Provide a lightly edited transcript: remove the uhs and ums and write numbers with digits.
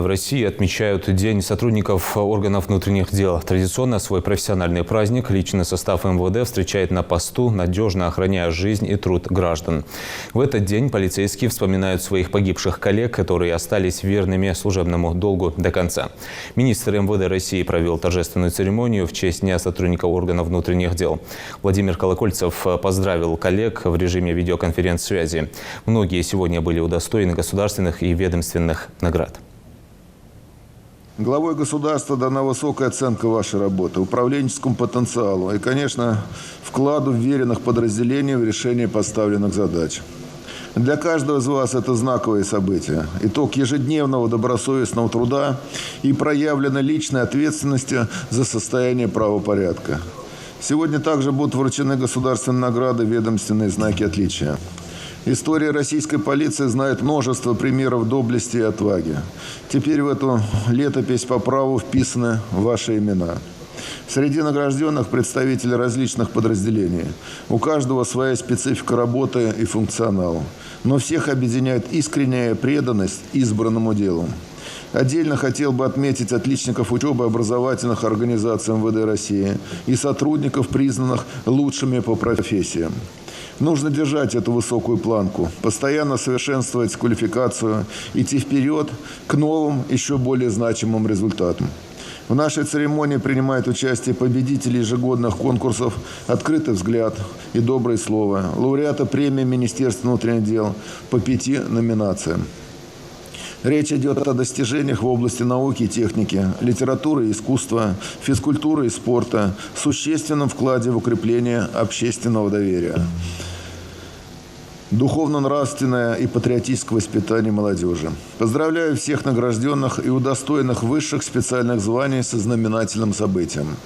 В России отмечают День сотрудников органов внутренних дел. Традиционно свой профессиональный праздник личный состав МВД встречает на посту, надежно охраняя жизнь и труд граждан. В этот день полицейские вспоминают своих погибших коллег, которые остались верными служебному долгу до конца. Министр МВД России провел торжественную церемонию в честь Дня сотрудников органов внутренних дел. Владимир Колокольцев поздравил коллег в режиме видеоконференц-связи. Многие сегодня были удостоены государственных и ведомственных наград. Главой государства дана высокая оценка вашей работы, управленческому потенциалу и, конечно, вкладу вверенных подразделений в решение поставленных задач. Для каждого из вас это знаковые события, итог ежедневного добросовестного труда и проявленной личной ответственности за состояние правопорядка. Сегодня также будут вручены государственные награды, ведомственные знаки отличия. История российской полиции знает множество примеров доблести и отваги. Теперь в эту летопись по праву вписаны ваши имена. Среди награжденных представители различных подразделений. У каждого своя специфика работы и функционал. Но всех объединяет искренняя преданность избранному делу. Отдельно хотел бы отметить отличников учебы образовательных организаций МВД России и сотрудников, признанных лучшими по профессиям. Нужно держать эту высокую планку, постоянно совершенствовать квалификацию, идти вперед к новым, еще более значимым результатам. В нашей церемонии принимают участие победители ежегодных конкурсов «Открытый взгляд» и «Доброе слово», лауреаты премии Министерства внутренних дел по 5 номинациям. Речь идет о достижениях в области науки и техники, литературы и искусства, физкультуры и спорта, существенном вкладе в укрепление общественного доверия, духовно-нравственное и патриотическое воспитание молодежи. Поздравляю всех награжденных и удостоенных высших специальных званий со знаменательным событием.